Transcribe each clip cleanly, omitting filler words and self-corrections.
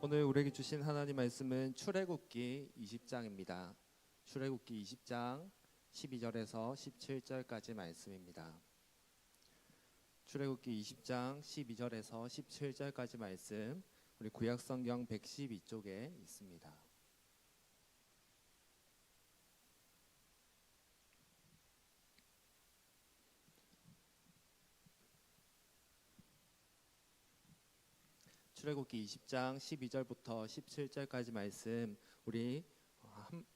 오늘 우리에게 주신 하나님 말씀은 출애굽기 20장입니다. 출애굽기 20장 12절에서 17절까지 말씀입니다. 출애굽기 20장 12절에서 17절까지 말씀, 우리 구약성경 112쪽에 있습니다. 출애굽기 20장 12절부터 17절까지 말씀, 우리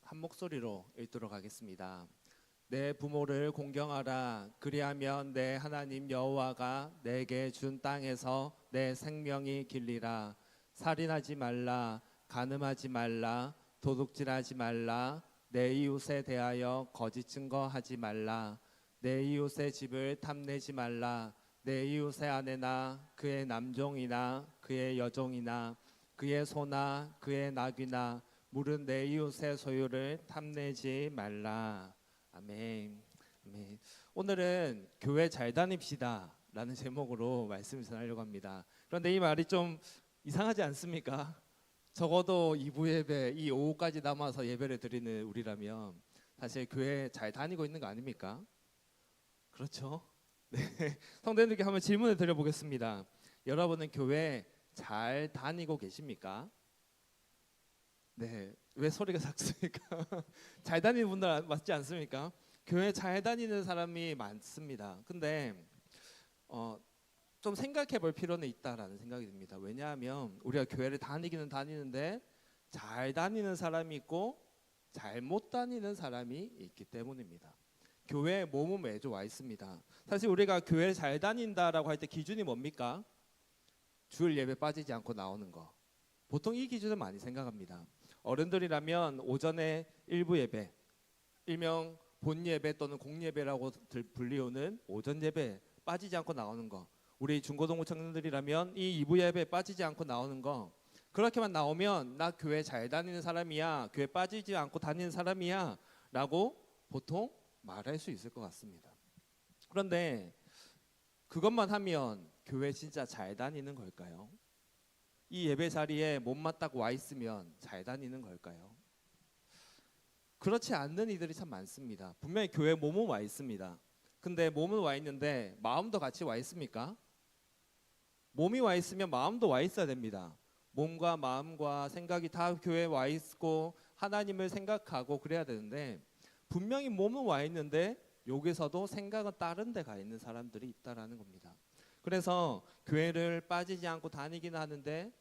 한 목소리로 읽도록 하겠습니다. 내 부모를 공경하라. 그리하면 내 하나님 여호와가 내게 준 땅에서 내 생명이 길리라. 살인하지 말라. 간음하지 말라. 도둑질하지 말라. 내 이웃에 대하여 거짓 증거하지 말라. 내 이웃의 집을 탐내지 말라. 내 이웃의 아내나 그의 남종이나 그의 여종이나 그의 소나 그의 나귀나 물은 내 이웃의 소유를 탐내지 말라. 아멘. 아멘. 오늘은 교회 잘 다닙시다 라는 제목으로 말씀을 전하려고 합니다. 그런데 이 말이 좀 이상하지 않습니까? 적어도 2부 예배, 이 오후까지 남아서 예배를 드리는 우리라면 사실 교회 잘 다니고 있는 거 아닙니까? 그렇죠? 네. 성도님들께 한번 질문을 드려보겠습니다. 여러분은 교회 잘 다니고 계십니까? 네. 왜 소리가 작습니까? 잘 다니는 분들 맞지 않습니까? 교회 잘 다니는 사람이 많습니다. 근데 좀 생각해 볼 필요는 있다라는 생각이 듭니다. 왜냐하면 우리가 교회를 다니기는 다니는데 잘 다니는 사람이 있고 잘못 다니는 사람이 있기 때문입니다. 교회에 몸은 매주 와 있습니다. 사실 우리가 교회를 잘 다닌다라고 할 때 기준이 뭡니까? 주일 예배 빠지지 않고 나오는 거. 보통 이 기준을 많이 생각합니다. 어른들이라면 오전에 일부 예배, 일명 본 예배 또는 공예배라고 불리우는 오전 예배 빠지지 않고 나오는 거. 우리 중고등부 청년들이라면 이 2부 예배 빠지지 않고 나오는 거. 그렇게만 나오면 나 교회 잘 다니는 사람이야, 교회 빠지지 않고 다니는 사람이야 라고 보통 말할 수 있을 것 같습니다. 그런데 그것만 하면 교회 진짜 잘 다니는 걸까요? 이 예배 자리에 몸만 딱 와 있으면 잘 다니는 걸까요? 그렇지 않는 이들이 참 많습니다. 분명히 교회 몸은 와 있습니다. 근데 몸은 와 있는데 마음도 같이 와 있습니까? 몸이 와 있으면 마음도 와 있어야 됩니다. 몸과 마음과 생각이 다 교회에 와 있고 하나님을 생각하고 그래야 되는데 분명히 몸은 와 있는데 여기서도 생각은 다른 데 가 있는 사람들이 있다라는 겁니다. 그래서 교회를 빠지지 않고 다니기는 하는데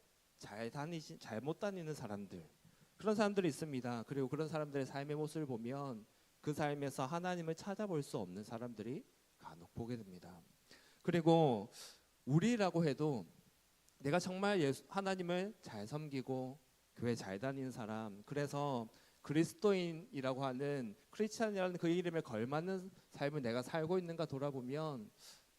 잘못 다니는 사람들, 그런 사람들이 있습니다. 그리고 그런 사람들의 삶의 모습을 보면 그 삶에서 하나님을 찾아볼 수 없는 사람들이 간혹 보게 됩니다. 그리고 우리라고 해도 내가 정말 하나님을 잘 섬기고 교회 잘 다니는 사람, 그래서 그리스도인이라고 하는 크리스찬이라는 그 이름에 걸맞는 삶을 내가 살고 있는가 돌아보면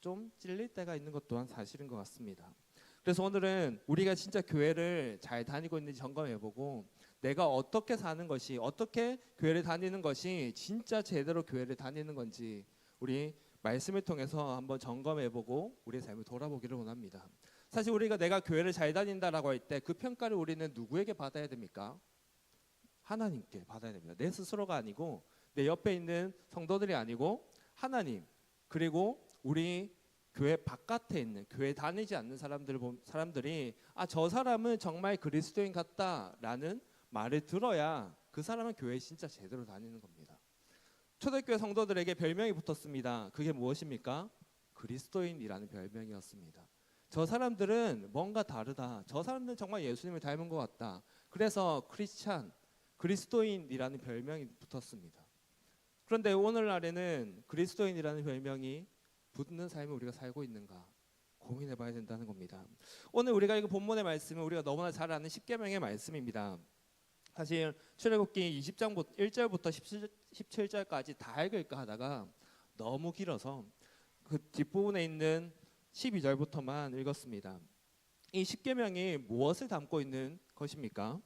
좀 찔릴 때가 있는 것 또한 사실인 것 같습니다. 그래서 오늘은 우리가 진짜 교회를 잘 다니고 있는지 점검해보고 내가 어떻게 사는 것이, 어떻게 교회를 다니는 것이 진짜 제대로 교회를 다니는 건지 우리 말씀을 통해서 한번 점검해보고 우리의 삶을 돌아보기를 원합니다. 사실 우리가 내가 교회를 잘 다닌다라고 할 때 그 평가를 우리는 누구에게 받아야 됩니까? 하나님께 받아야 됩니다. 내 스스로가 아니고 내 옆에 있는 성도들이 아니고 하나님, 그리고 우리 교회 바깥에 있는, 교회 다니지 않는 사람들이 저 사람은 정말 그리스도인 같다라는 말을 들어야 그 사람은 교회 진짜 제대로 다니는 겁니다. 초대교회 성도들에게 별명이 붙었습니다. 그게 무엇입니까? 그리스도인이라는 별명이었습니다. 저 사람들은 뭔가 다르다. 저 사람들은 정말 예수님을 닮은 것 같다. 그래서 크리스찬, 그리스도인이라는 별명이 붙었습니다. 그런데 오늘날에는 그리스도인이라는 별명이 붙는 삶을 우리가 살고 있는가 고민해봐야 된다는 겁니다. 오늘 우리가 읽은 본문의 말씀은 우리가 너무나 잘 아는 십계명의 말씀입니다. 사실 출애굽기 20장 1절부터 17절까지 다 읽을까 하다가 너무 길어서 그 뒷부분에 있는 12절부터만 읽었습니다. 이 십계명이 무엇을 담고 있는 것입니까?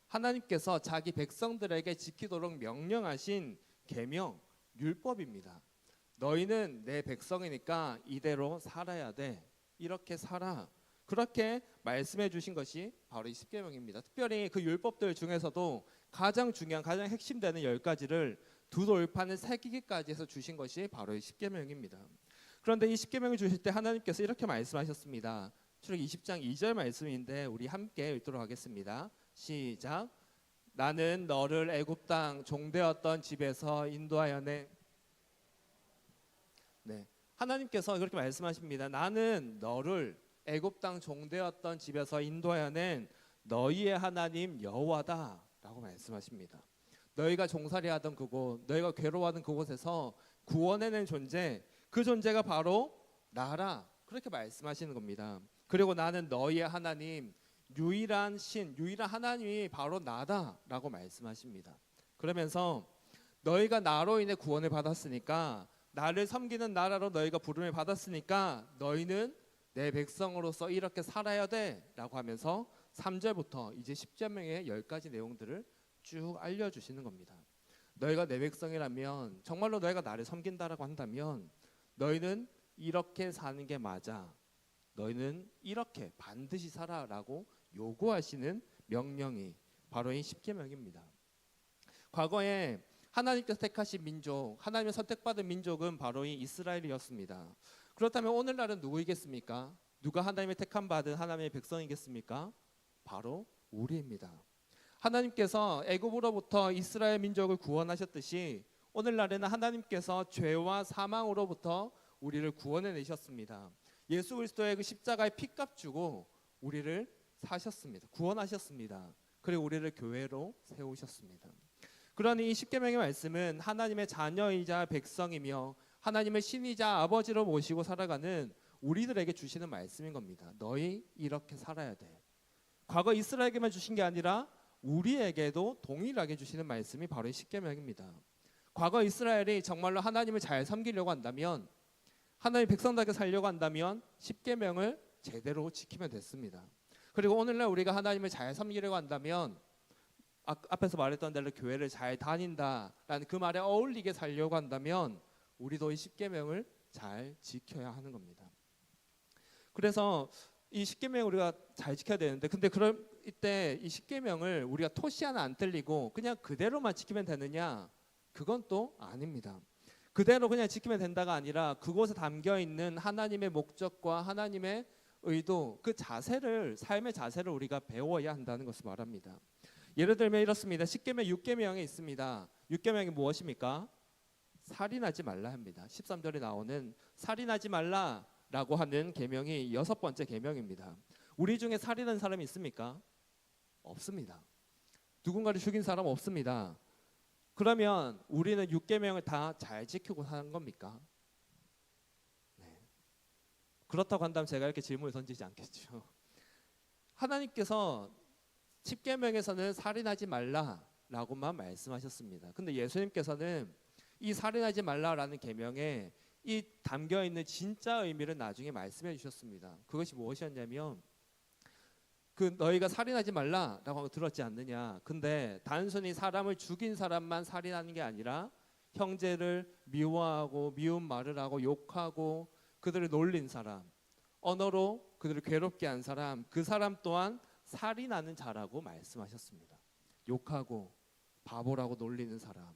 하나님께서 자기 백성들에게 지키도록 명령하신 계명, 율법입니다. 너희는 내 백성이니까 이대로 살아야 돼. 이렇게 살아. 그렇게 말씀해 주신 것이 바로 이 십계명입니다. 특별히 그 율법들 중에서도 가장 중요한 가장 핵심되는 10가지를 두 돌판을 새기기까지 해서 주신 것이 바로 이 십계명입니다. 그런데 이 십계명을 주실 때 하나님께서 이렇게 말씀하셨습니다. 출애굽기 20장 2절 말씀인데 우리 함께 읽도록 하겠습니다. 시작. 나는 너를 애굽 땅 종되었던 집에서 인도하여내. 네, 하나님께서 그렇게 말씀하십니다. 나는 너를 애굽 땅 종되었던 집에서 인도하여낸 너희의 하나님 여호와다라고 말씀하십니다. 너희가 종살이하던 그곳, 너희가 괴로워하는 그곳에서 구원해낸 존재, 그 존재가 바로 나라, 그렇게 말씀하시는 겁니다. 그리고 나는 너희의 하나님, 유일한 신, 유일한 하나님이 바로 나다라고 말씀하십니다. 그러면서 너희가 나로 인해 구원을 받았으니까, 나를 섬기는 나라로 너희가 부름을 받았으니까 너희는 내 백성으로서 이렇게 살아야 돼라고 하면서 3절부터 이제 10계명의 10가지 내용들을 쭉 알려주시는 겁니다. 너희가 내 백성이라면, 정말로 너희가 나를 섬긴다라고 한다면 너희는 이렇게 사는 게 맞아, 너희는 이렇게 반드시 살아라고 요구하시는 명령이 바로 이 십계명입니다. 과거에 하나님께서 택하신 민족, 하나님의 선택받은 민족은 바로 이 이스라엘이었습니다. 그렇다면 오늘날은 누구이겠습니까? 누가 하나님의 택함 받은 하나님의 백성이겠습니까? 바로 우리입니다. 하나님께서 애굽으로부터 이스라엘 민족을 구원하셨듯이 오늘날에는 하나님께서 죄와 사망으로부터 우리를 구원해 내셨습니다. 예수 그리스도의 그 십자가의 피값 주고 우리를 사셨습니다. 구원하셨습니다. 그리고 우리를 교회로 세우셨습니다. 그러니 이 십계명의 말씀은 하나님의 자녀이자 백성이며 하나님의 신이자 아버지로 모시고 살아가는 우리들에게 주시는 말씀인 겁니다. 너희 이렇게 살아야 돼. 과거 이스라엘에게만 주신 게 아니라 우리에게도 동일하게 주시는 말씀이 바로 이 십계명입니다. 과거 이스라엘이 정말로 하나님을 잘 섬기려고 한다면, 하나님의 백성답게 살려고 한다면 십계명을 제대로 지키면 됐습니다. 그리고 오늘날 우리가 하나님을 잘 섬기려고 한다면 앞에서 말했던 대로 교회를 잘 다닌다라는 그 말에 어울리게 살려고 한다면 우리도 이 십계명을 잘 지켜야 하는 겁니다. 그래서 이 십계명 우리가 잘 지켜야 되는데, 근데 그럴 때 이 십계명을 우리가 토시 하나 안 틀리고 그냥 그대로만 지키면 되느냐? 그건 또 아닙니다. 그대로 그냥 지키면 된다가 아니라 그곳에 담겨 있는 하나님의 목적과 하나님의 의도, 그 자세를, 삶의 자세를 우리가 배워야 한다는 것을 말합니다. 예를 들면 이렇습니다. 십계명 6계명에 있습니다. 6계명이 무엇입니까? 살인하지 말라 합니다. 13절에 나오는 살인하지 말라라고 하는 계명이 6번째 계명입니다. 우리 중에 살인한 사람이 있습니까? 없습니다. 누군가를 죽인 사람 없습니다. 그러면 우리는 6계명을 다 잘 지키고 사는 겁니까? 네. 그렇다고 한다면 제가 이렇게 질문을 던지지 않겠죠. 하나님께서 10계명에서는 살인하지 말라라고만 말씀하셨습니다. 근데 예수님께서는 이 살인하지 말라라는 계명에 이 담겨 있는 진짜 의미를 나중에 말씀해 주셨습니다. 그것이 무엇이었냐면, 그 너희가 살인하지 말라라고 하고 들었지 않느냐. 근데 단순히 사람을 죽인 사람만 살인하는 게 아니라 형제를 미워하고 미운 말을 하고 욕하고 그들을 놀린 사람, 언어로 그들을 괴롭게 한 사람, 그 사람 또한 살인하는 자라고 말씀하셨습니다. 욕하고 바보라고 놀리는 사람,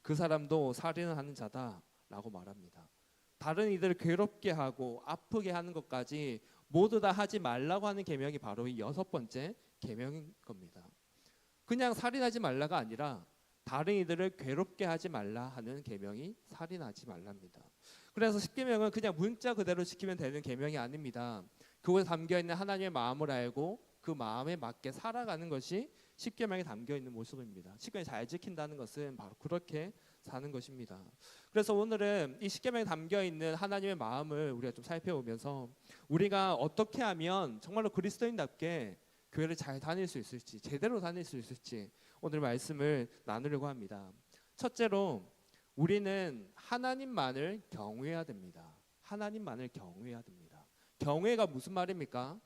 그 사람도 살인을 하는 자다라고 말합니다. 다른 이들을 괴롭게 하고 아프게 하는 것까지 모두 다 하지 말라고 하는 계명이 바로 이 6번째 계명인 겁니다. 그냥 살인하지 말라가 아니라 다른 이들을 괴롭게 하지 말라 하는 계명이 살인하지 말랍니다. 그래서 10계명은 그냥 문자 그대로 지키면 되는 계명이 아닙니다. 그곳에 담겨 있는 하나님의 마음을 알고 그 마음에 맞게 살아가는 것이 10계명에 담겨 있는 모습입니다. 10계명 잘 지킨다는 것은 바로 그렇게 사는 것입니다. 그래서 오늘은 이 10계명에 담겨 있는 하나님의 마음을 우리가 좀 살펴보면서 우리가 어떻게 하면 정말로 그리스도인답게 교회를 잘 다닐 수 있을지, 제대로 다닐 수 있을지 오늘 말씀을 나누려고 합니다. 첫째로 우리는 하나님만을 경외해야 됩니다. 하나님만을 경외해야 됩니다. 경외가 무슨 말입니까?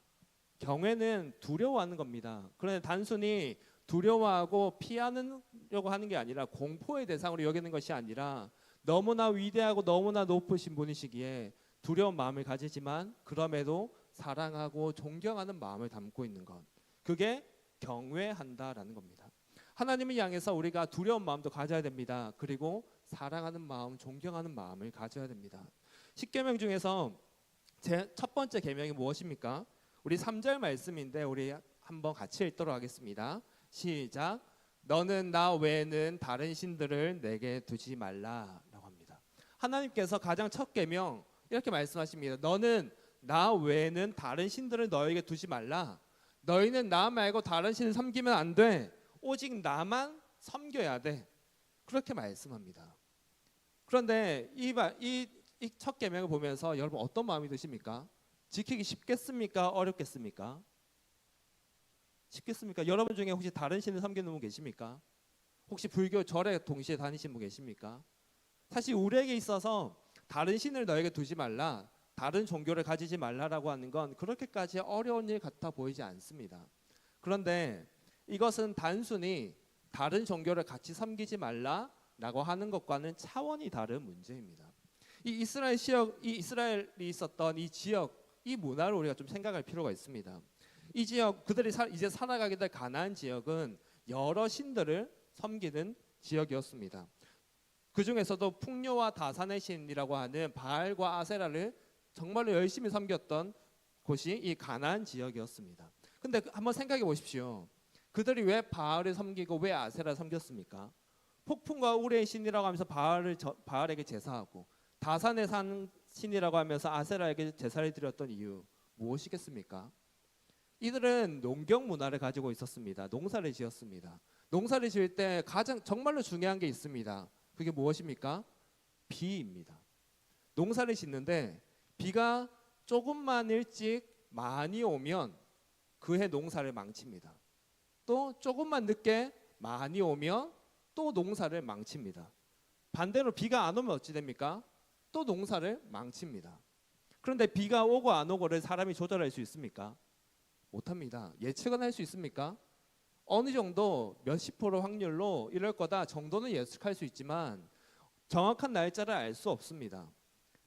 경외는 두려워하는 겁니다. 그런데 단순히 두려워하고 피하려고 하는 게 아니라 공포의 대상으로 여기는 것이 아니라 너무나 위대하고 너무나 높으신 분이시기에 두려운 마음을 가지지만 그럼에도 사랑하고 존경하는 마음을 담고 있는 것, 그게 경외한다라는 겁니다. 하나님을 향해서 우리가 두려운 마음도 가져야 됩니다. 그리고 사랑하는 마음, 존경하는 마음을 가져야 됩니다. 10계명 중에서 제 첫 번째 계명이 무엇입니까? 우리 3절 말씀인데 우리 한번 같이 읽도록 하겠습니다. 시작. 너는 나 외에는 다른 신들을 내게 두지 말라라고 합니다. 하나님께서 가장 첫 계명 이렇게 말씀하십니다. 너는 나 외에는 다른 신들을 너에게 두지 말라. 너희는 나 말고 다른 신을 섬기면 안 돼. 오직 나만 섬겨야 돼. 그렇게 말씀합니다. 그런데 이 첫 계명을 보면서 여러분 어떤 마음이 드십니까? 지키기 쉽겠습니까? 어렵겠습니까? 쉽겠습니까? 여러분 중에 혹시 다른 신을 섬기는 분 계십니까? 혹시 불교 절에 동시에 다니신 분 계십니까? 사실 우리에게 있어서 다른 신을 너에게 두지 말라, 다른 종교를 가지지 말라라고 하는 건 그렇게까지 어려운 일 같아 보이지 않습니다. 그런데 이것은 단순히 다른 종교를 같이 섬기지 말라라고 하는 것과는 차원이 다른 문제입니다. 이 이스라엘이 있었던 이 지역, 이 문화를 우리가 좀 생각할 필요가 있습니다. 이 지역, 그들이 이제 살아가게 될 가나안 지역은 여러 신들을 섬기는 지역이었습니다. 그 중에서도 풍요와 다산의 신이라고 하는 바알과 아세라를 정말로 열심히 섬겼던 곳이 이 가나안 지역이었습니다. 근데 한번 생각해 보십시오. 그들이 왜 바알을 섬기고 왜 아세라를 섬겼습니까? 폭풍과 우레의 신이라고 하면서 바알에게 제사하고, 다산에 산 신이라고 하면서 아세라에게 제사를 드렸던 이유 무엇이겠습니까? 이들은 농경 문화를 가지고 있었습니다. 농사를 지었습니다. 농사를 지을 때 가장 정말로 중요한 게 있습니다. 그게 무엇입니까? 비입니다. 농사를 짓는데 비가 조금만 일찍 많이 오면 그 해 농사를 망칩니다. 또 조금만 늦게 많이 오면 또 농사를 망칩니다. 반대로 비가 안 오면 어찌 됩니까? 또 농사를 망칩니다. 그런데 비가 오고 안 오고를 사람이 조절할 수 있습니까? 못합니다. 예측은 할 수 있습니까? 어느 정도 몇십 프로 확률로 이럴 거다 정도는 예측할 수 있지만 정확한 날짜를 알 수 없습니다.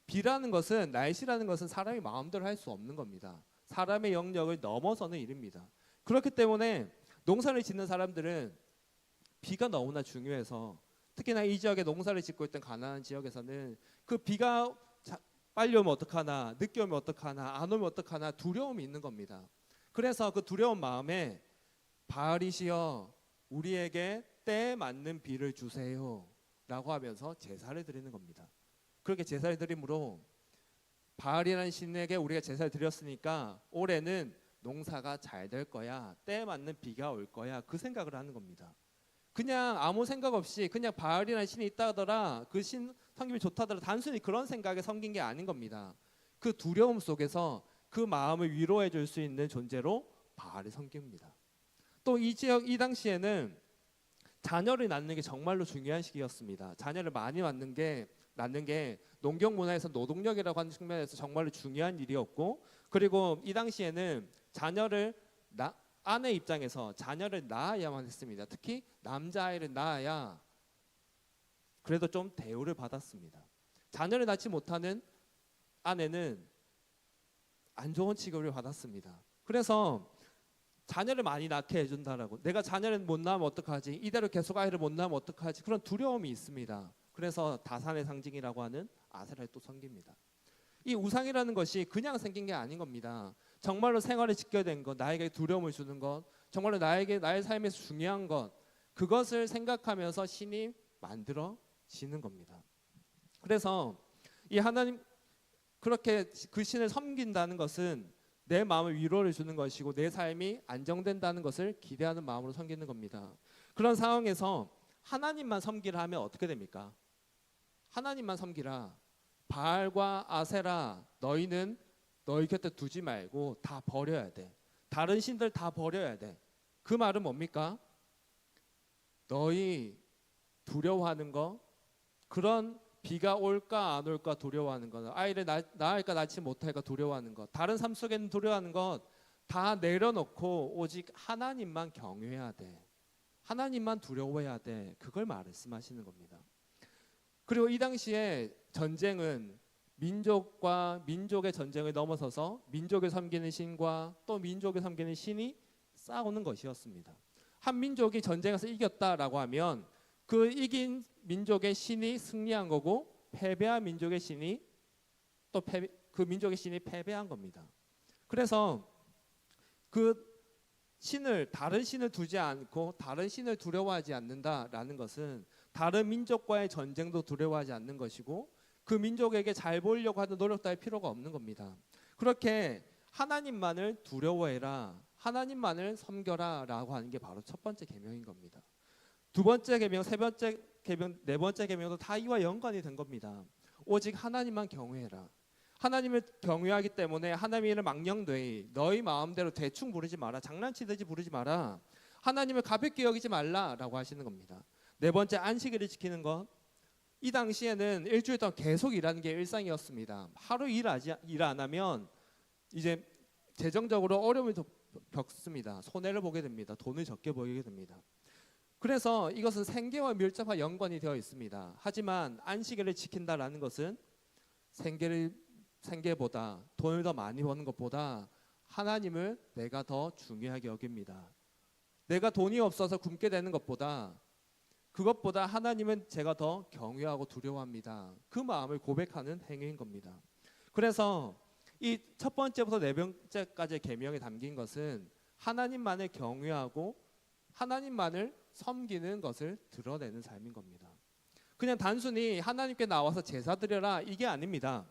비라는 것은, 날씨라는 것은 사람이 마음대로 할 수 없는 겁니다. 사람의 영역을 넘어서는 일입니다. 그렇기 때문에 농사를 짓는 사람들은 비가 너무나 중요해서, 특히나 이 지역에 농사를 짓고 있던 가나안 지역에서는 그 비가 빨리 오면 어떡하나, 늦게 오면 어떡하나, 안 오면 어떡하나 두려움이 있는 겁니다. 그래서 그 두려운 마음에 바알이시여 우리에게 때에 맞는 비를 주세요 라고 하면서 제사를 드리는 겁니다. 그렇게 제사를 드림으로 바알이라는 신에게 우리가 제사를 드렸으니까 올해는 농사가 잘 될 거야, 때에 맞는 비가 올 거야, 그 생각을 하는 겁니다. 그냥 아무 생각 없이 그냥 바알이라는 신이 있다더라, 그 신 섬김이 좋다더라, 단순히 그런 생각에 섬긴 게 아닌 겁니다. 그 두려움 속에서 그 마음을 위로해 줄 수 있는 존재로 바알을 섬깁니다. 또 이 지역, 이 당시에는 자녀를 낳는 게 정말로 중요한 시기였습니다. 자녀를 많이 낳는 게 농경 문화에서 노동력이라고 하는 측면에서 정말로 중요한 일이었고, 그리고 이 당시에는 아내 입장에서 자녀를 낳아야만 했습니다. 특히 남자아이를 낳아야 그래도 좀 대우를 받았습니다. 자녀를 낳지 못하는 아내는 안 좋은 취급을 받았습니다. 그래서 자녀를 많이 낳게 해준다라고, 내가 자녀를 못 낳으면 어떡하지, 이대로 계속 아이를 못 낳으면 어떡하지, 그런 두려움이 있습니다. 그래서 다산의 상징이라고 하는 아세라를 또 섬깁니다. 이 우상이라는 것이 그냥 생긴 게 아닌 겁니다. 정말로 생활을 지켜야 되는 것, 나에게 두려움을 주는 것, 정말로 나의 삶에서 중요한 것, 그것을 생각하면서 신이 만들어지는 겁니다. 그래서 이 하나님, 그렇게 그 신을 섬긴다는 것은 내 마음을 위로를 주는 것이고 내 삶이 안정된다는 것을 기대하는 마음으로 섬기는 겁니다. 그런 상황에서 하나님만 섬기라 하면 어떻게 됩니까? 하나님만 섬기라, 바알과 아세라 너희는 너희 곁에 두지 말고 다 버려야 돼, 다른 신들 다 버려야 돼. 그 말은 뭡니까? 너희 두려워하는 거, 그런 비가 올까 안 올까 두려워하는 것, 아이를 낳을까 낳지 못할까 두려워하는 것, 다른 삶 속에는 두려워하는 것 다 내려놓고 오직 하나님만 경외해야 돼, 하나님만 두려워해야 돼. 그걸 말씀하시는 겁니다. 그리고 이 당시에 전쟁은 민족과 민족의 전쟁을 넘어서서 민족을 섬기는 신과 또 민족을 섬기는 신이 싸우는 것이었습니다. 한 민족이 전쟁에서 이겼다라고 하면 그 이긴 민족의 신이 승리한 거고 패배한 민족의 신이 그 민족의 신이 패배한 겁니다. 그래서 그 다른 신을 두지 않고 다른 신을 두려워하지 않는다라는 것은 다른 민족과의 전쟁도 두려워하지 않는 것이고 그 민족에게 잘 보이려고 하는 노력도 할 필요가 없는 겁니다. 그렇게 하나님만을 두려워해라, 하나님만을 섬겨라라고 하는 게 바로 첫 번째 계명인 겁니다. 두 번째 계명, 세 번째 계명, 네 번째 계명도 다 이와 연관이 된 겁니다. 오직 하나님만 경외해라. 하나님을 경외하기 때문에 하나님의 이름 망령되이 너희 마음대로 대충 부르지 마라, 장난치듯이 부르지 마라, 하나님을 가볍게 여기지 말라라고 하시는 겁니다. 네 번째, 안식일을 지키는 것. 이 당시에는 일주일 동안 계속 일하는 게 일상이었습니다. 하루 일 안 하면 이제 재정적으로 어려움을 겪습니다. 손해를 보게 됩니다. 돈을 적게 벌게 됩니다. 그래서 이것은 생계와 밀접한 연관이 되어 있습니다. 하지만 안식일을 지킨다라는 것은 생계보다 돈을 더 많이 버는 것보다 하나님을 내가 더 중요하게 여깁니다. 내가 돈이 없어서 굶게 되는 것보다 그것보다 하나님은 제가 더 경외하고 두려워합니다. 그 마음을 고백하는 행위인 겁니다. 그래서 이 첫 번째부터 네 번째까지의 계명에 담긴 것은 하나님만을 경외하고 하나님만을 섬기는 것을 드러내는 삶인 겁니다. 그냥 단순히 하나님께 나와서 제사 드려라 이게 아닙니다.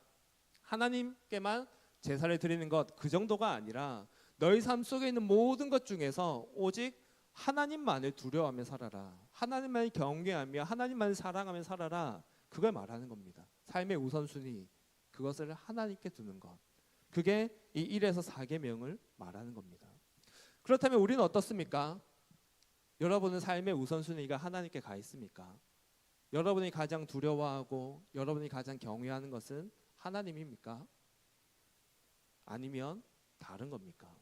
하나님께만 제사를 드리는 것 그 정도가 아니라 너희 삶 속에 있는 모든 것 중에서 오직 하나님만을 두려워하며 살아라, 하나님만을 경외하며 하나님만을 사랑하며 살아라, 그걸 말하는 겁니다. 삶의 우선순위, 그것을 하나님께 두는 것, 그게 이 1에서 4계명을 말하는 겁니다. 그렇다면 우리는 어떻습니까? 여러분은 삶의 우선순위가 하나님께 가 있습니까? 여러분이 가장 두려워하고 여러분이 가장 경외하는 것은 하나님입니까? 아니면 다른 겁니까?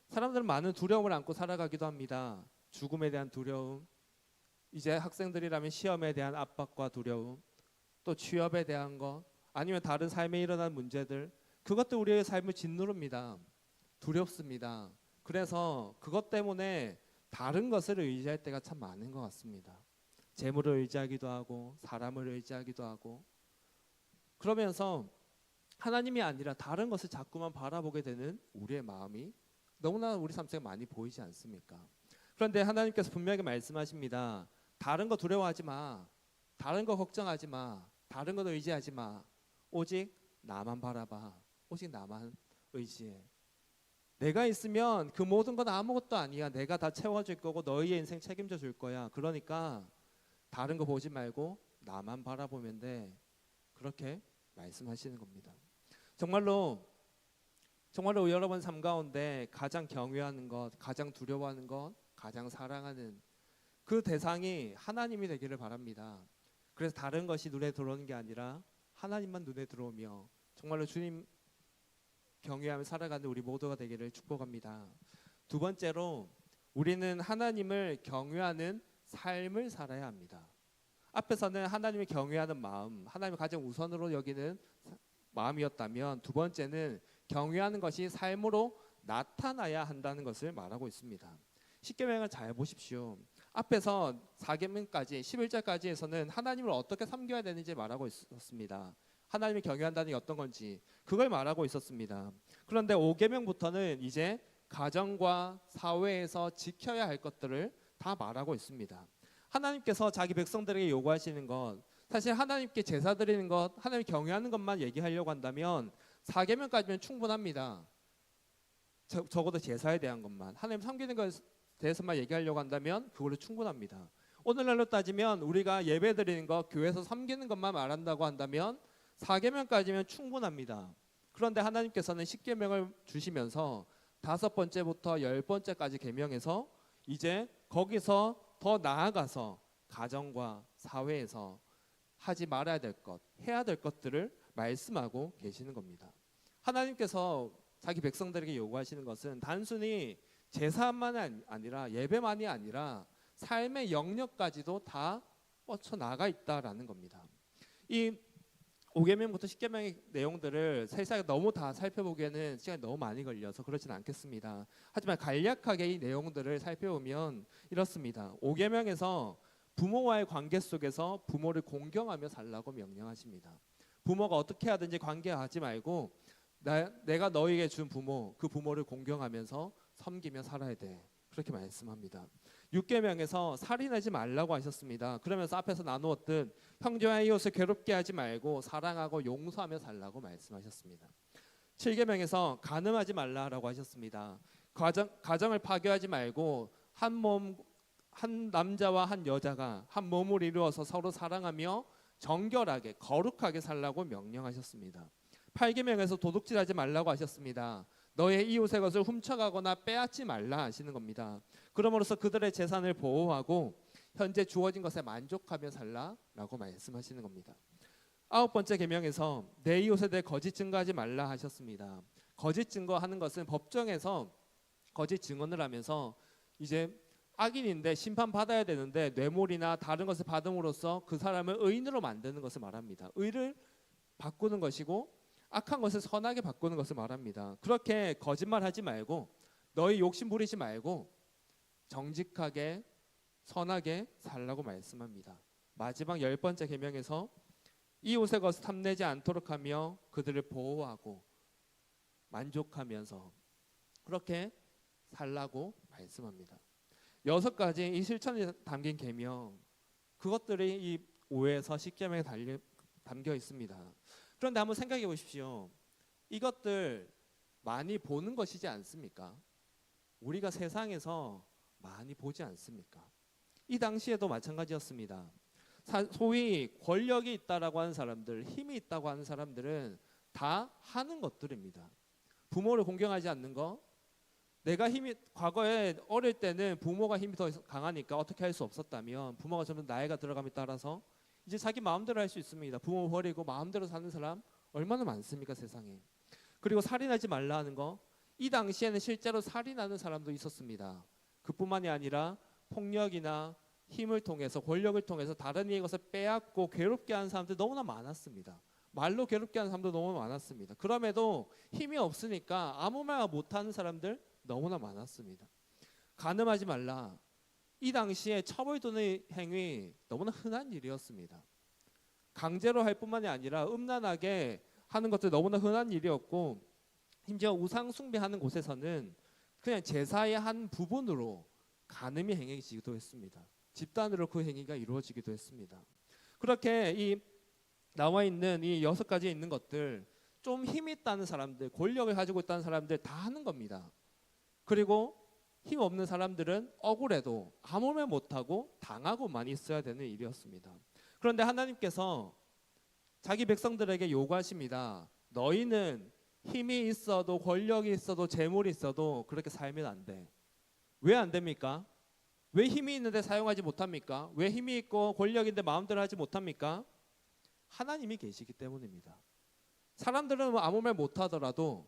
사람들은 많은 두려움을 안고 살아가기도 합니다. 죽음에 대한 두려움, 이제 학생들이라면 시험에 대한 압박과 두려움, 또 취업에 대한 것, 아니면 다른 삶에 일어난 문제들, 그것도 우리의 삶을 짓누릅니다. 두렵습니다. 그래서 그것 때문에 다른 것을 의지할 때가 참 많은 것 같습니다. 재물을 의지하기도 하고 사람을 의지하기도 하고, 그러면서 하나님이 아니라 다른 것을 자꾸만 바라보게 되는 우리의 마음이 너무나 우리 삶 속에 많이 보이지 않습니까? 그런데 하나님께서 분명히 말씀하십니다. 다른 거 두려워하지 마, 다른 거 걱정하지 마, 다른 거 의지하지 마, 오직 나만 바라봐, 오직 나만 의지해. 내가 있으면 그 모든 건 아무것도 아니야. 내가 다 채워줄 거고 너희의 인생 책임져 줄 거야. 그러니까 다른 거 보지 말고 나만 바라보면 돼. 그렇게 말씀하시는 겁니다. 정말로 여러분 삶 가운데 가장 경외하는 것, 가장 두려워하는 것, 가장 사랑하는 그 대상이 하나님이 되기를 바랍니다. 그래서 다른 것이 눈에 들어오는 게 아니라 하나님만 눈에 들어오며 정말로 주님 경외하며 살아가는 우리 모두가 되기를 축복합니다. 두 번째로 우리는 하나님을 경외하는 삶을 살아야 합니다. 앞에서는 하나님을 경외하는 마음, 하나님을 가장 우선으로 여기는 마음이었다면 두 번째는 경외하는 것이 삶으로 나타나야 한다는 것을 말하고 있습니다. 십계명을 잘 보십시오. 앞에서 4계명까지 11절까지에서는 하나님을 어떻게 섬겨야 되는지 말하고 있었습니다. 하나님을 경외한다는 게 어떤 건지 그걸 말하고 있었습니다. 그런데 5계명부터는 이제 가정과 사회에서 지켜야 할 것들을 다 말하고 있습니다. 하나님께서 자기 백성들에게 요구하시는 것, 사실 하나님께 제사 드리는 것, 하나님 경외하는 것만 얘기하려고 한다면 4계명까지면 충분합니다. 적어도 제사에 대한 것만, 하나님 섬기는 것에 대해서만 얘기하려고 한다면 그걸로 충분합니다. 오늘날로 따지면 우리가 예배 드리는 것, 교회에서 섬기는 것만 말한다고 한다면 4계명까지면 충분합니다. 그런데 하나님께서는 10계명을 주시면서 5번째부터 10번째까지 계명해서 이제 거기서 더 나아가서 가정과 사회에서 하지 말아야 될 것, 해야 될 것들을 말씀하고 계시는 겁니다. 하나님께서 자기 백성들에게 요구하시는 것은 단순히 제사만이 아니라 예배만이 아니라 삶의 영역까지도 다 뻗쳐 나가 있다라는 겁니다. 이 5계명부터 10계명의 내용들을 세세하게 너무 다 살펴보기에는 시간이 너무 많이 걸려서 그렇지는 않겠습니다. 하지만 간략하게 이 내용들을 살펴보면 이렇습니다. 5계명에서 부모와의 관계 속에서 부모를 공경하며 살라고 명령하십니다. 부모가 어떻게 하든지 관계하지 말고 내가 너에게 준 부모, 그 부모를 공경하면서 섬기며 살아야 돼. 그렇게 말씀합니다. 6계명에서 살인하지 말라고 하셨습니다. 그러면서 앞에서 나누었듯 형제와 이웃을 괴롭게 하지 말고 사랑하고 용서하며 살라고 말씀하셨습니다. 7계명에서 간음하지 말라라고 하셨습니다. 가정을 파괴하지 말고 한 남자와 한 여자가 한 몸을 이루어서 서로 사랑하며 정결하게 거룩하게 살라고 명령하셨습니다. 8계명에서 도둑질하지 말라고 하셨습니다. 너의 이웃의 것을 훔쳐가거나 빼앗지 말라 하시는 겁니다. 그럼으로써 그들의 재산을 보호하고 현재 주어진 것에 만족하며 살라라고 말씀하시는 겁니다. 9번째 계명에서 내 이웃에 대해 거짓 증거하지 말라 하셨습니다. 거짓 증거하는 것은 법정에서 거짓 증언을 하면서 이제 악인인데 심판받아야 되는데 뇌물이나 다른 것을 받음으로써 그 사람을 의인으로 만드는 것을 말합니다. 의를 바꾸는 것이고 악한 것을 선하게 바꾸는 것을 말합니다. 그렇게 거짓말하지 말고 너희 욕심 부리지 말고 정직하게 선하게 살라고 말씀합니다. 마지막 10번째 계명에서 이웃의 것을 탐내지 않도록 하며 그들을 보호하고 만족하면서 그렇게 살라고 말씀합니다. 6가지 이 실천이 담긴 계명, 그것들이 이 5에서 10계명에 담겨 있습니다. 그런데 한번 생각해 보십시오. 이것들 많이 보는 것이지 않습니까? 우리가 세상에서 많이 보지 않습니까? 이 당시에도 마찬가지였습니다. 소위 권력이 있다라고 하는 사람들, 힘이 있다고 하는 사람들은 다 하는 것들입니다. 부모를 공경하지 않는 거, 내가 과거에 어릴 때는 부모가 힘이 더 강하니까 어떻게 할 수 없었다면 부모가 점점 나이가 들어감에 따라서 이제 자기 마음대로 할 수 있습니다. 부모 버리고 마음대로 사는 사람 얼마나 많습니까, 세상에. 그리고 살인하지 말라 하는 거, 이 당시에는 실제로 살인하는 사람도 있었습니다. 그뿐만이 아니라 폭력이나 힘을 통해서 권력을 통해서 다른 이의 것을 빼앗고 괴롭게 하는 사람들 너무나 많았습니다. 말로 괴롭게 하는 사람도 너무 많았습니다. 그럼에도 힘이 없으니까 아무 말 못하는 사람들 너무나 많았습니다. 간음하지 말라. 이 당시에 처벌되는 행위 너무나 흔한 일이었습니다. 강제로 할 뿐만이 아니라 음란하게 하는 것도 너무나 흔한 일이었고 심지어 우상 숭배하는 곳에서는 그냥 제사의 한 부분으로 간음이 행해지기도 했습니다. 집단으로 그 행위가 이루어지기도 했습니다. 그렇게 이 나와 있는 이 6가지 있는 것들, 좀 힘이 있다는 사람들, 권력을 가지고 있다는 사람들 다 하는 겁니다. 그리고 힘 없는 사람들은 억울해도 아무 말 못하고 당하고만 있어야 되는 일이었습니다. 그런데 하나님께서 자기 백성들에게 요구하십니다. 너희는 힘이 있어도 권력이 있어도 재물이 있어도 그렇게 살면 안 돼. 왜 안 됩니까? 왜 힘이 있는데 사용하지 못합니까? 왜 힘이 있고 권력인데 마음대로 하지 못합니까? 하나님이 계시기 때문입니다. 사람들은 뭐 아무 말 못하더라도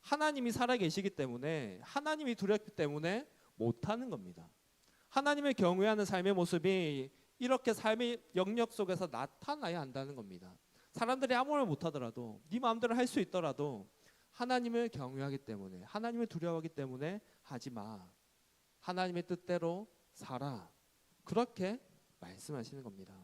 하나님이 살아계시기 때문에, 하나님이 두렵기 때문에 못하는 겁니다. 하나님을 경외하는 삶의 모습이 이렇게 삶의 영역 속에서 나타나야 한다는 겁니다. 사람들이 아무 말 못하더라도 네 마음대로 할 수 있더라도 하나님을 경외하기 때문에, 하나님을 두려워하기 때문에 하지 마. 하나님의 뜻대로 살아. 그렇게 말씀하시는 겁니다.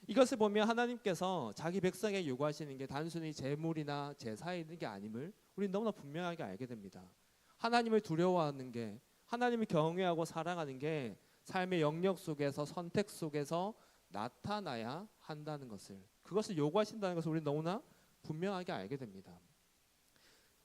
이것을 보면 하나님께서 자기 백성에게 요구하시는 게 단순히 재물이나 제사에 있는 게 아님을 우리는 너무나 분명하게 알게 됩니다. 하나님을 두려워하는 게, 하나님을 경외하고 사랑하는 게 삶의 영역 속에서, 선택 속에서 나타나야 한다는 것을, 그것을 요구하신다는 것을 우리는 너무나 분명하게 알게 됩니다.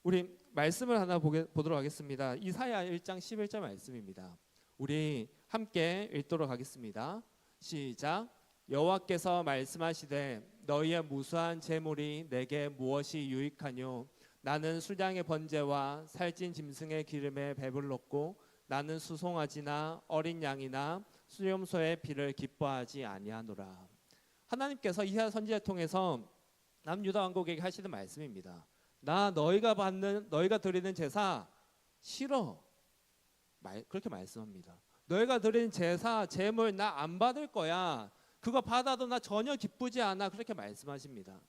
우리 말씀을 하나 보도록 하겠습니다. 이사야 1장 11절 말씀입니다. 우리 함께 읽도록 하겠습니다. 시작. 여호와께서 말씀하시되 너희의 무수한 재물이 내게 무엇이 유익하뇨? 나는 수량의 번제와 살찐 짐승의 기름에 배불렀고 나는 수송아지나 어린 양이나 수염소의 피를 기뻐하지 아니하노라. 하나님께서 이사야 선지자를 통해서 남유다 왕국에게 하시는 말씀입니다. 나 너희가 드리는 제사 싫어. 그렇게 말씀합니다. 너희가 드리는 제사, 제물 나 안 받을 거야. 그거 받아도 나 전혀 기쁘지 않아. 그렇게 말씀하십니다.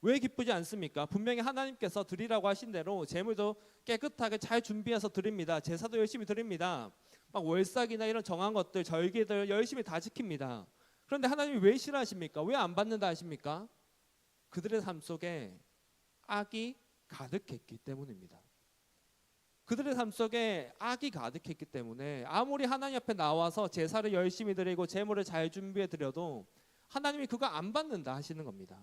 왜 기쁘지 않습니까? 분명히 하나님께서 드리라고 하신 대로 제물도 깨끗하게 잘 준비해서 드립니다. 제사도 열심히 드립니다. 막 월삭이나 이런 정한 것들, 절기들 열심히 다 지킵니다. 그런데 하나님이 왜 싫어하십니까? 왜 안 받는다 하십니까? 그들의 삶 속에 악이 가득했기 때문입니다. 그들의 삶 속에 악이 가득했기 때문에 아무리 하나님 앞에 나와서 제사를 열심히 드리고 제물을 잘 준비해 드려도 하나님이 그거 안 받는다 하시는 겁니다.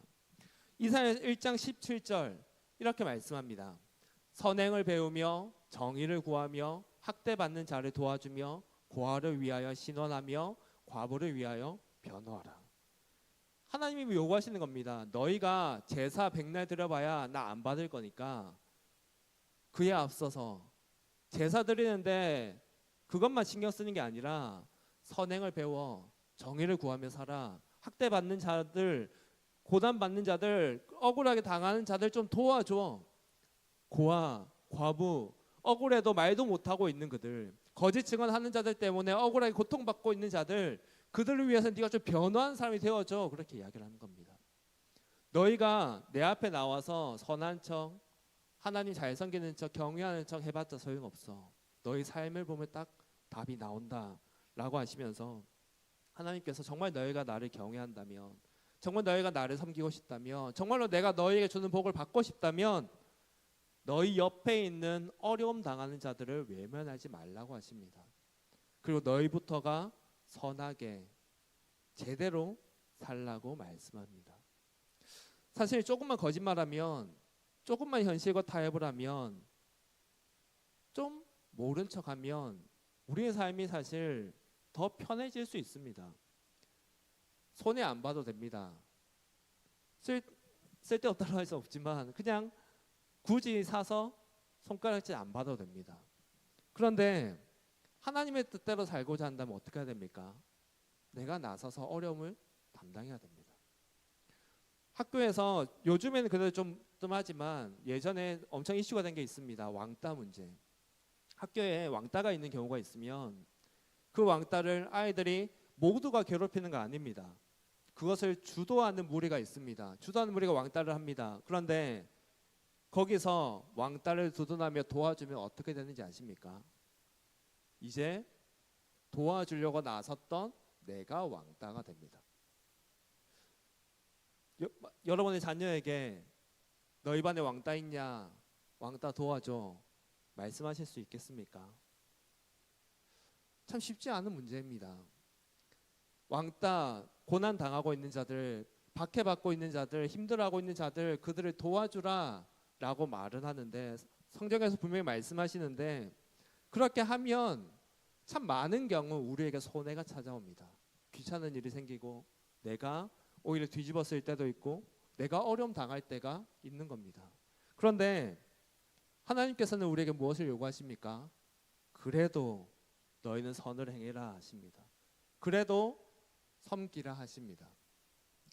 이사야 1장 17절 이렇게 말씀합니다. 선행을 배우며 정의를 구하며 학대받는 자를 도와주며 고아를 위하여 신원하며 과부를 위하여 변호하라. 하나님이 요구하시는 겁니다. 너희가 제사 백날 드려봐야 나 안 받을 거니까 그에 앞서서 제사 드리는데 그것만 신경 쓰는 게 아니라 선행을 배워 정의를 구하며 살아. 학대받는 자들, 고난받는 자들, 억울하게 당하는 자들 좀 도와줘. 고아, 과부, 억울해도 말도 못하고 있는 그들, 거짓 증언하는 자들 때문에 억울하게 고통받고 있는 자들, 그들을 위해서 네가 좀 변호하는 사람이 되어줘. 그렇게 이야기를 하는 겁니다. 너희가 내 앞에 나와서 선한 척, 하나님 잘 섬기는 척, 경외하는 척 해봤자 소용없어. 너희 삶을 보면 딱 답이 나온다 라고 하시면서 하나님께서 정말 너희가 나를 경외한다면, 정말 너희가 나를 섬기고 싶다면, 정말로 내가 너희에게 주는 복을 받고 싶다면 너희 옆에 있는 어려움 당하는 자들을 외면하지 말라고 하십니다. 그리고 너희부터가 선하게 제대로 살라고 말씀합니다. 사실 조금만 거짓말하면, 조금만 현실과 타협을 하면, 좀 모른 척하면 우리의 삶이 사실 더 편해질 수 있습니다. 손해 안 봐도 됩니다. 쓸데없다고 할 수 없지만 그냥 굳이 사서 손가락질 안 봐도 됩니다. 그런데 하나님의 뜻대로 살고자 한다면 어떻게 해야 됩니까? 내가 나서서 어려움을 담당해야 됩니다. 학교에서 요즘에는 그래도 좀 뜸하지만 예전에 엄청 이슈가 된 게 있습니다. 왕따 문제. 학교에 왕따가 있는 경우가 있으면 그 왕따를 아이들이 모두가 괴롭히는 거 아닙니다. 그것을 주도하는 무리가 있습니다. 주도하는 무리가 왕따를 합니다. 그런데 거기서 왕따를 두둔하며 도와주면 어떻게 되는지 아십니까? 이제 도와주려고 나섰던 내가 왕따가 됩니다. 여러분의 자녀에게 너희 반에 왕따 있냐? 왕따 도와줘. 말씀하실 수 있겠습니까? 참 쉽지 않은 문제입니다. 왕따, 고난 당하고 있는 자들, 박해받고 있는 자들, 힘들어하고 있는 자들, 그들을 도와주라 라고 말은 하는데, 성경에서 분명히 말씀하시는데 그렇게 하면 참 많은 경우 우리에게 손해가 찾아옵니다. 귀찮은 일이 생기고 내가 오히려 뒤집어쓸 때도 있고 내가 어려움 당할 때가 있는 겁니다. 그런데 하나님께서는 우리에게 무엇을 요구하십니까? 그래도 너희는 선을 행해라 하십니다. 그래도 섬기라 하십니다.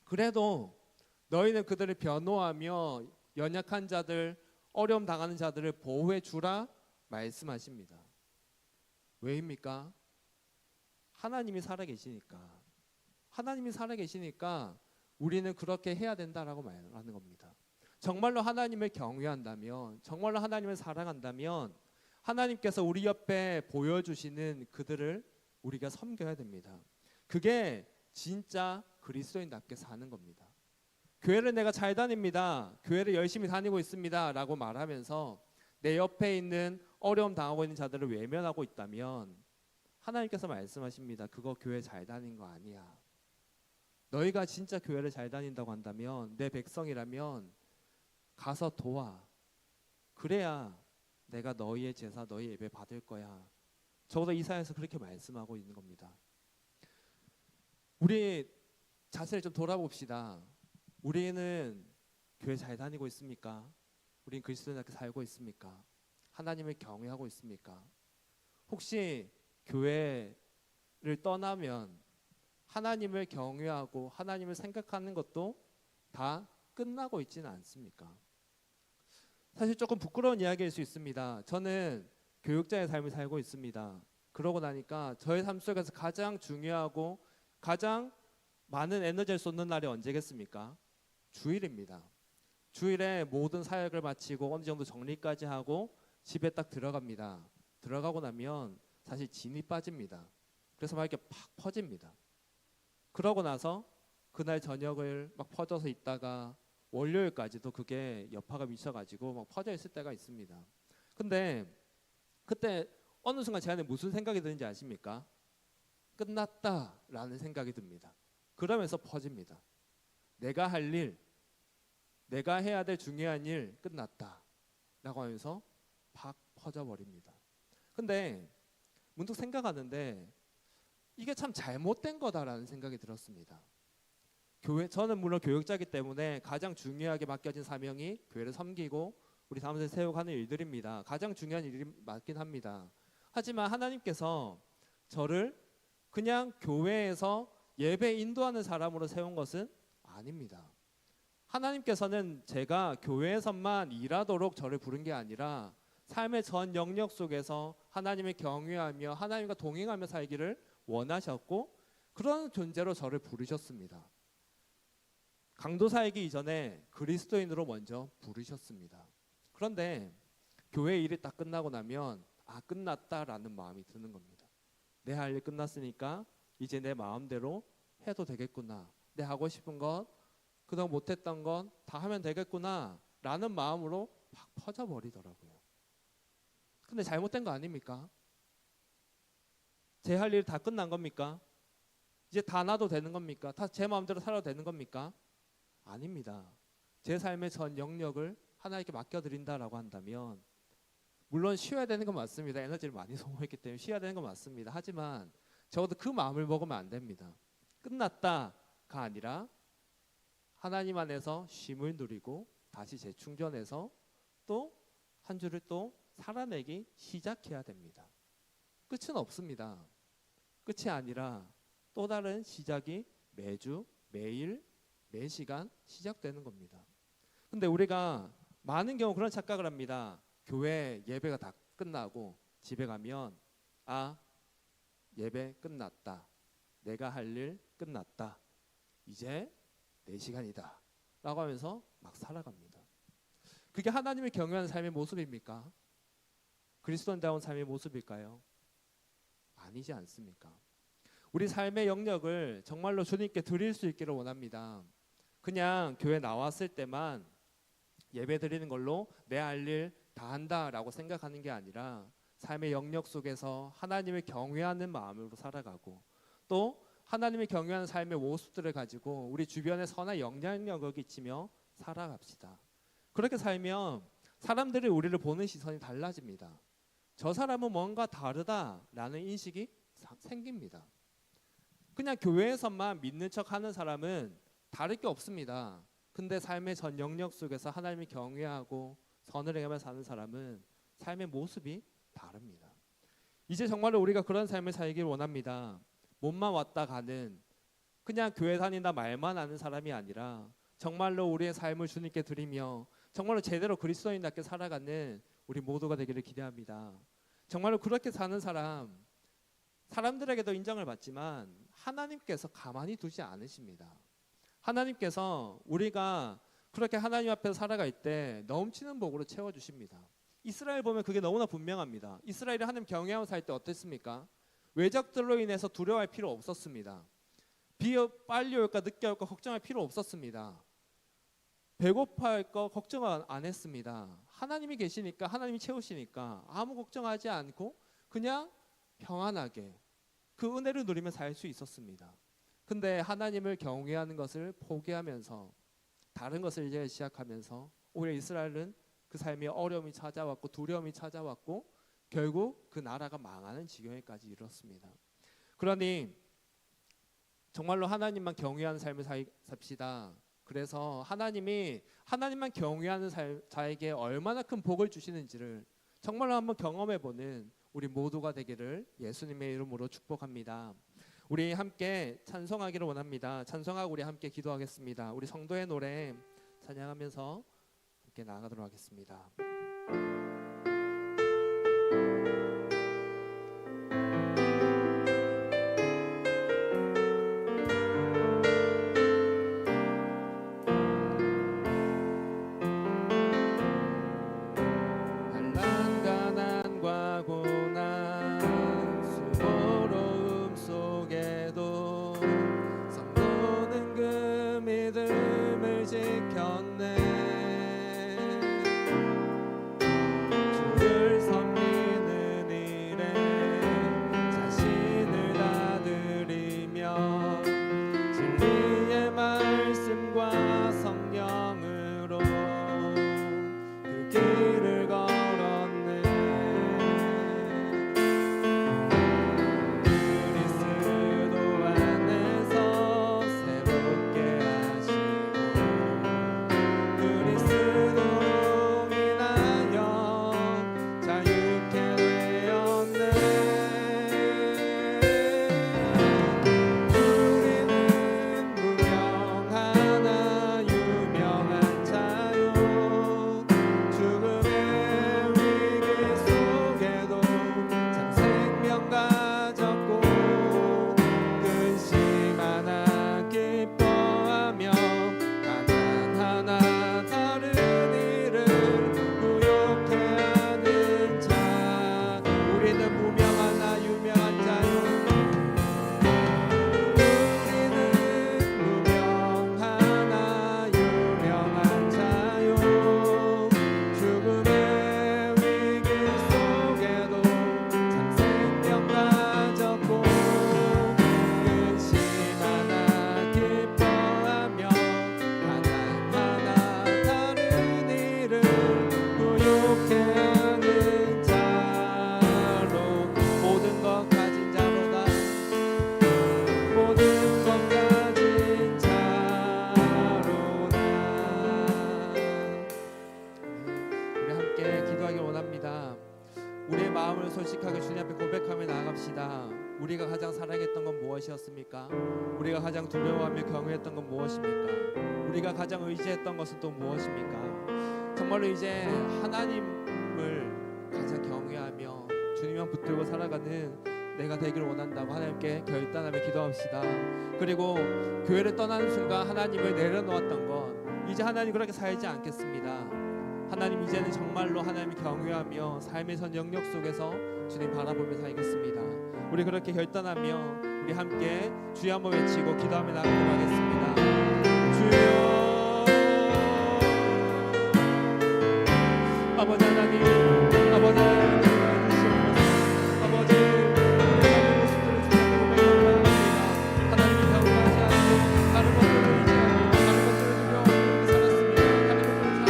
그래도 너희는 그들을 변호하며 연약한 자들, 어려움 당하는 자들을 보호해 주라 말씀하십니다. 왜입니까? 하나님이 살아계시니까. 하나님이 살아계시니까 우리는 그렇게 해야 된다라고 말하는 겁니다. 정말로 하나님을 경외한다면, 정말로 하나님을 사랑한다면 하나님께서 우리 옆에 보여주시는 그들을 우리가 섬겨야 됩니다. 그게 진짜 그리스도인답게 사는 겁니다. 교회를 내가 잘 다닙니다. 교회를 열심히 다니고 있습니다. 라고 말하면서 내 옆에 있는 어려움 당하고 있는 자들을 외면하고 있다면 하나님께서 말씀하십니다. 그거 교회 잘 다닌 거 아니야. 너희가 진짜 교회를 잘 다닌다고 한다면, 내 백성이라면 가서 도와. 그래야 내가 너희의 제사, 너희 예배 받을 거야. 적어도 이사야에서 그렇게 말씀하고 있는 겁니다. 우리 자신을 좀 돌아봅시다. 우리는 교회 잘 다니고 있습니까? 우리는 그리스도인답게 살고 있습니까? 하나님을 경외하고 있습니까? 혹시 교회를 떠나면 하나님을 경외하고 하나님을 생각하는 것도 다 끝나고 있지는 않습니까? 사실 조금 부끄러운 이야기일 수 있습니다. 저는 교육자의 삶을 살고 있습니다. 그러고 나니까 저의 삶 속에서 가장 중요하고 가장 많은 에너지를 쏟는 날이 언제겠습니까? 주일입니다. 주일에 모든 사역을 마치고 어느 정도 정리까지 하고 집에 딱 들어갑니다. 들어가고 나면 사실 진이 빠집니다. 그래서 막 이렇게 팍 퍼집니다. 그러고 나서 그날 저녁을 막 퍼져서 있다가 월요일까지도 그게 여파가 미쳐가지고 막 퍼져 있을 때가 있습니다. 근데 그때 어느 순간 제 안에 무슨 생각이 드는지 아십니까? 끝났다라는 생각이 듭니다. 그러면서 퍼집니다. 내가 할 일, 내가 해야 될 중요한 일 끝났다라고 하면서 팍 퍼져버립니다. 근데 문득 생각하는데 이게 참 잘못된 거다라는 생각이 들었습니다. 저는 물론 교육자이기 때문에 가장 중요하게 맡겨진 사명이 교회를 섬기고 우리 사무소에 세워가는 일들입니다. 가장 중요한 일이 맞긴 합니다. 하지만 하나님께서 저를 그냥 교회에서 예배 인도하는 사람으로 세운 것은 아닙니다. 하나님께서는 제가 교회에서만 일하도록 저를 부른 게 아니라 삶의 전 영역 속에서 하나님을 경외하며 하나님과 동행하며 살기를 원하셨고 그런 존재로 저를 부르셨습니다. 강도사이기 이전에 그리스도인으로 먼저 부르셨습니다. 그런데 교회 일이 딱 끝나고 나면 끝났다라는 마음이 드는 겁니다. 내 할 일 끝났으니까 이제 내 마음대로 해도 되겠구나. 내 하고 싶은 것, 그동안 못했던 건 다 하면 되겠구나 라는 마음으로 막 퍼져버리더라고요. 근데 잘못된 거 아닙니까? 제 할 일 다 끝난 겁니까? 이제 다 놔도 되는 겁니까? 다 제 마음대로 살아도 되는 겁니까? 아닙니다. 제 삶의 전 영역을 하나님께 맡겨드린다라고 한다면 물론 쉬어야 되는 건 맞습니다. 에너지를 많이 소모했기 때문에 쉬어야 되는 건 맞습니다. 하지만 적어도 그 마음을 먹으면 안 됩니다. 끝났다가 아니라 하나님 안에서 쉼을 누리고 다시 재충전해서 또 한 주를 또 살아내기 시작해야 됩니다. 끝은 없습니다. 끝이 아니라 또 다른 시작이 매주, 매일, 매 시간 시작되는 겁니다. 근데 우리가 많은 경우 그런 착각을 합니다. 교회 예배가 다 끝나고 집에 가면 예배 끝났다. 내가 할 일 끝났다. 이제 내 시간이다. 라고 하면서 막 살아갑니다. 그게 하나님을 경외하는 삶의 모습입니까? 그리스도인다운 삶의 모습일까요? 아니지 않습니까? 우리 삶의 영역을 정말로 주님께 드릴 수 있기를 원합니다. 그냥 교회 나왔을 때만 예배 드리는 걸로 내 할 일 다 한다라고 생각하는 게 아니라 삶의 영역 속에서 하나님을 경외하는 마음으로 살아가고 또 하나님을 경외하는 삶의 모습들을 가지고 우리 주변에 선한 영향력을 끼치며 살아갑시다. 그렇게 살면 사람들이 우리를 보는 시선이 달라집니다. 저 사람은 뭔가 다르다라는 인식이 생깁니다. 그냥 교회에서만 믿는 척하는 사람은 다를 게 없습니다. 근데 삶의 전 영역 속에서 하나님을 경외하고 선을 행하며 사는 사람은 삶의 모습이 다릅니다. 이제 정말로 우리가 그런 삶을 살기를 원합니다. 몸만 왔다 가는 그냥 교회 다닌다 말만 하는 사람이 아니라 정말로 우리의 삶을 주님께 드리며 정말로 제대로 그리스도인답게 살아가는 우리 모두가 되기를 기대합니다. 정말로 그렇게 사는 사람들에게도 인정을 받지만 하나님께서 가만히 두지 않으십니다. 하나님께서 우리가 그렇게 하나님 앞에서 살아갈 때 넘치는 복으로 채워주십니다. 이스라엘 보면 그게 너무나 분명합니다. 이스라엘이 하나님 경외하고 살 때 어땠습니까? 외적들로 인해서 두려워할 필요 없었습니다. 비 빨리 올까 늦게 올까 걱정할 필요 없었습니다. 배고파할 거 걱정 안 했습니다. 하나님이 계시니까 하나님이 채우시니까 아무 걱정하지 않고 그냥 평안하게 그 은혜를 누리며 살 수 있었습니다. 근데 하나님을 경외하는 것을 포기하면서 다른 것을 이제 시작하면서 오히려 이스라엘은 그 삶에 어려움이 찾아왔고 두려움이 찾아왔고 결국 그 나라가 망하는 지경에까지 이르렀습니다. 그러니 정말로 하나님만 경외하는 삶을 삽시다. 그래서 하나님만 경외하는 자에게 얼마나 큰 복을 주시는지를 정말로 한번 경험해보는 우리 모두가 되기를 예수님의 이름으로 축복합니다. 우리 함께 찬송하기를 원합니다. 찬송하고 우리 함께 기도하겠습니다. 우리 성도의 노래 찬양하면서 함께 나아가도록 하겠습니다. 가장 사랑했던 건 무엇이었습니까? 우리가 가장 두려워하며 경외했던 건 무엇입니까? 우리가 가장 의지했던 것은 또 무엇입니까? 정말로 이제 하나님을 가장 경외하며 주님만 붙들고 살아가는 내가 되기를 원한다고 하나님께 결단하며 기도합시다. 그리고 교회를 떠나는 순간 하나님을 내려놓았던 것, 이제 하나님 그렇게 살지 않겠습니다. 하나님 이제는 정말로 하나님을 경외하며 삶의 선 영역 속에서 주님 바라보며 살겠습니다. 우리 그렇게 결단하며 우리 함께 주여 한번 외치고 기도하며 나가도록 하겠습니다. 주여, 아버지 하나님, 아버지 하나님, 아버지 우리의 모습들을 주님으로 고백합니다. 하나님이 경외하지 않고 다른 것들을 의지하며 다른 것들을 두려워하며 살았습니다. 다른 것들을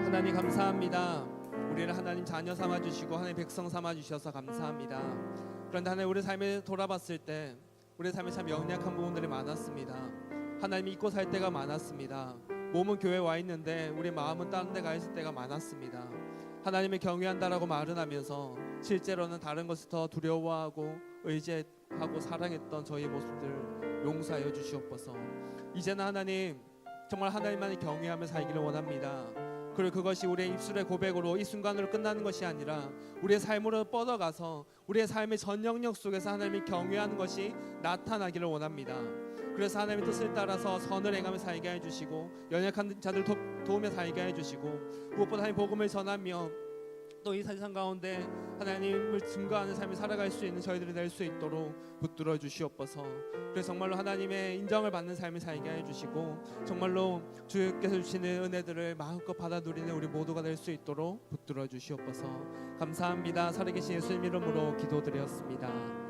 하나님 감사합니다. 우리를 하나님 자녀 삼아주시고 하나님 백성 삼아주셔서 감사합니다. 그런데 하나님 우리 삶을 돌아봤을 때 우리 삶에 참 연약한 부분들이 많았습니다. 하나님 잊고 살 때가 많았습니다. 몸은 교회에 와 있는데 우리 마음은 다른 데 가 있을 때가 많았습니다. 하나님을 경외한다라고 말은 하면서 실제로는 다른 것을 더 두려워하고 의지하고 사랑했던 저희의 모습들 용서하여 주시옵소서. 이제는 하나님 정말 하나님만을 경외하며 살기를 원합니다. 그리고 그것이 우리의 입술의 고백으로 이 순간으로 끝나는 것이 아니라 우리의 삶으로 뻗어가서 우리의 삶의 전 영역 속에서 하나님을 경외하는 것이 나타나기를 원합니다. 그래서 하나님의 뜻을 따라서 선을 행하며 살게 해주시고 연약한 자들 도우며 살게 해주시고 무엇보다 하나님 복음을 전하며 또 이 세상 가운데 하나님을 증거하는 삶을 살아갈 수 있는 저희들이 될 수 있도록 붙들어 주시옵소서. 그래서 정말로 하나님의 인정을 받는 삶을 살게 해주시고 정말로 주께서 주시는 은혜들을 마음껏 받아 누리는 우리 모두가 될 수 있도록 붙들어 주시옵소서. 감사합니다. 살아계신 예수님 이름으로 기도드렸습니다.